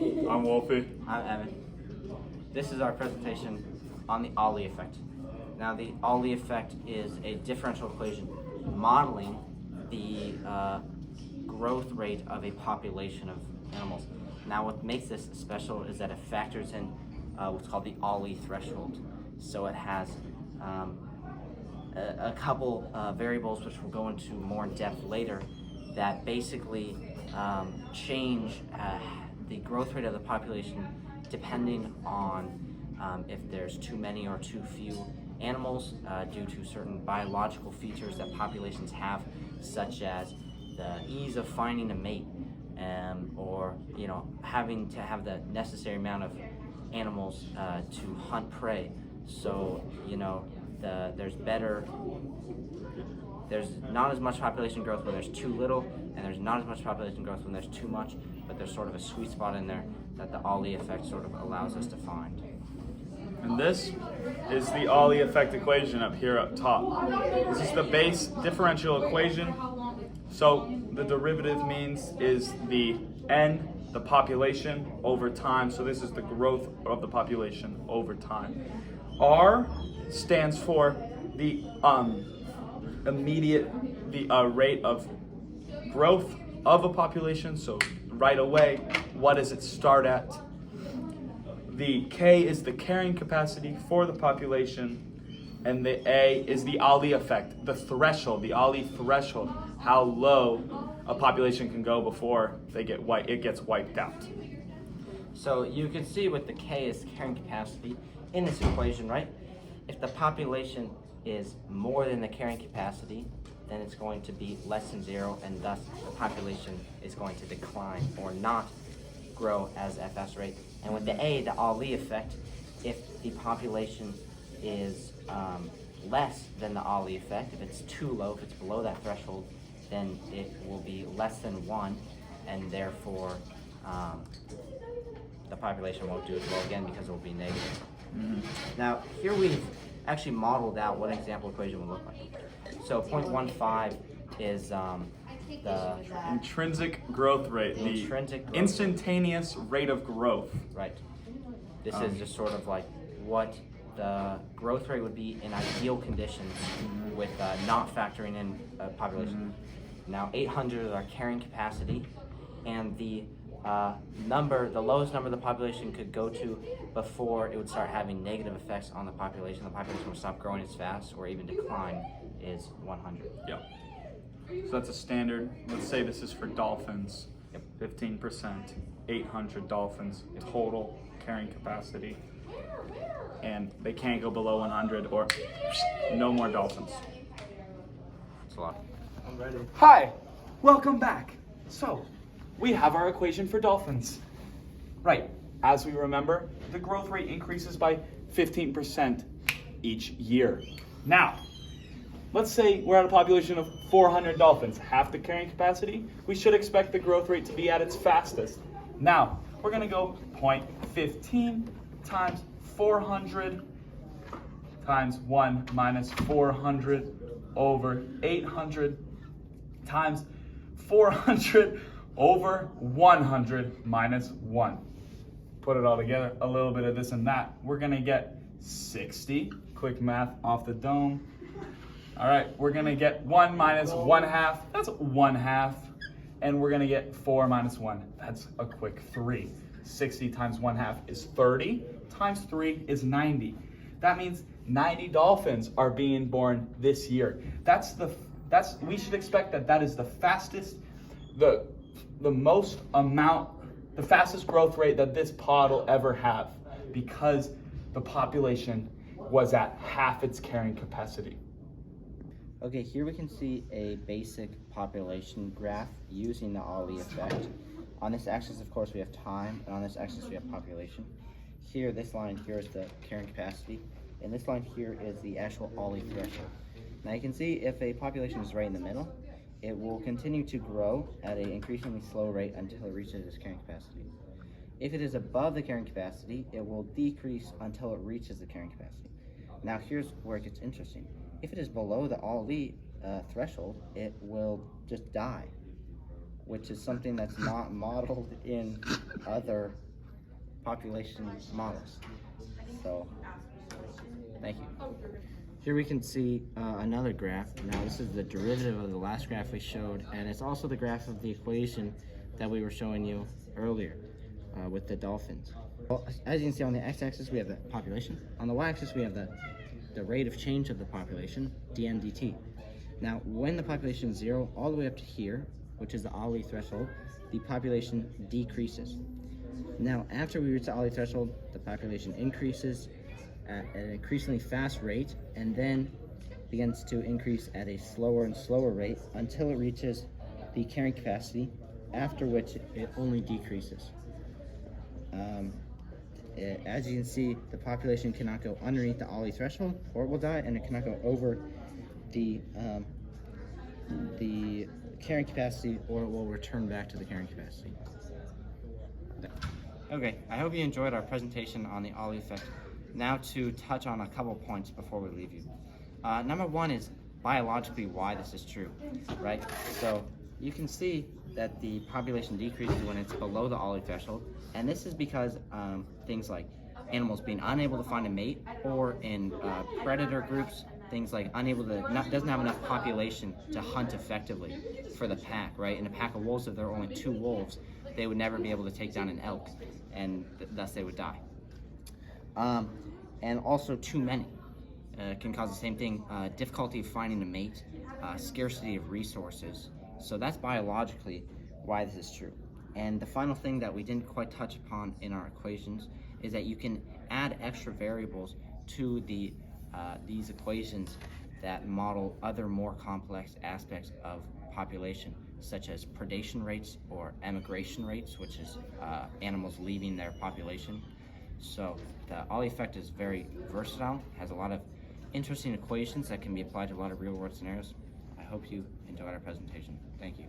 I'm Wolfie. I'm Evan. This is our presentation on the Allee effect. Now, the Allee effect is a differential equation modeling the growth rate of a population of animals. Now, what makes this special is that it factors in what's called the Allee threshold. So it has a couple variables, which we'll go into more in depth later, that basically change the growth rate of the population depending on if there's too many or too few animals due to certain biological features that populations have, such as the ease of finding a mate, or having to have the necessary amount of animals to hunt prey. So there's not as much population growth when there's too little, and there's not as much population growth when there's too much, but there's sort of a sweet spot in there that the Allee effect sort of allows us to find. And this is the Allee effect equation up here up top. This is the base differential equation. So the derivative means is the n, the population, over time. So this is the growth of the population over time. R stands for the rate of growth of a population. So right away, what does it start at? The K is the carrying capacity for the population, and the A is the Allee effect, the threshold, the Allee threshold, how low a population can go before it gets wiped out. So you can see with the K is carrying capacity in this equation, right? If the population is more than the carrying capacity, then it's going to be less than 0, and thus the population is going to decline or not grow as at fast rate. And with the A, the Allee effect, if the population is less than the Allee effect, if it's too low, if it's below that threshold, then it will be less than 1, and therefore the population won't do as well again because it will be negative. Now, here we've actually modeled out what an example equation would look like. So 0.15 is the intrinsic growth rate, instantaneous rate of growth. Right. This is just sort of like what the growth rate would be in ideal conditions with not factoring in population. Now 800 is our carrying capacity, and the lowest number the population could go to before it would start having negative effects on the population would stop growing as fast or even decline, is 100. Yep. So that's a standard. Let's say this is for dolphins. Yep. 15%, 800 dolphins total carrying capacity, and they can't go below 100 or no more dolphins. That's a lot. I'm ready. Hi, welcome back. So, we have our equation for dolphins. Right, as we remember, the growth rate increases by 15% each year. Now, let's say we're at a population of 400 dolphins, half the carrying capacity. We should expect the growth rate to be at its fastest. Now, we're gonna go 0.15 times 400 times 1 minus 400 over 800 times 400 over 100 minus 1. Put it all together, a little bit of this and that. We're gonna get 60. Quick math off the dome. All right, we're gonna get 1 minus 1/2. That's 1/2. And we're gonna get 4 minus 1. That's a quick 3. 60 times 1/2 is 30. Times 3 is 90. That means 90 dolphins are being born this year. We should expect that is the fastest, the fastest growth rate that this pod will ever have, because the population was at half its carrying capacity. Okay, here we can see a basic population graph using the Allee effect. On this axis, of course, we have time, and on this axis, we have population. Here, this line here is the carrying capacity, and this line here is the actual Allee threshold. Now you can see if a population is right in the middle, it will continue to grow at an increasingly slow rate until it reaches its carrying capacity. If it is above the carrying capacity, it will decrease until it reaches the carrying capacity. Now here's where it gets interesting. If it is below the Allee threshold, it will just die, which is something that's not modeled in other population models. So, thank you. Here we can see another graph. Now this is the derivative of the last graph we showed, and it's also the graph of the equation that we were showing you earlier with the dolphins. Well, as you can see on the x-axis we have the population. On the y-axis we have the rate of change of the population, dm dt. Now when the population is 0 all the way up to here, which is the Allee threshold, the population decreases. Now after we reach the Allee threshold, the population increases at an increasingly fast rate and then begins to increase at a slower and slower rate until it reaches the carrying capacity, after which it only decreases. As you can see, the population cannot go underneath the Allee threshold or it will die, and it cannot go over the carrying capacity or it will return back to the carrying capacity. Okay, I hope you enjoyed our presentation on the Allee effect. Now to touch on a couple points before we leave you. Number one is biologically why this is true, right? So you can see that the population decreases when it's below the Allee threshold, and this is because things like animals being unable to find a mate, or in predator groups, things like doesn't have enough population to hunt effectively for the pack, right? In a pack of wolves, if there are only 2 wolves, they would never be able to take down an elk, and thus they would die. And also too many can cause the same thing, difficulty of finding a mate, scarcity of resources. So that's biologically why this is true. And the final thing that we didn't quite touch upon in our equations is that you can add extra variables to these equations that model other more complex aspects of population, such as predation rates or emigration rates, which is animals leaving their population. So the Allee effect is very versatile, has a lot of interesting equations that can be applied to a lot of real-world scenarios. I hope you enjoyed our presentation. Thank you.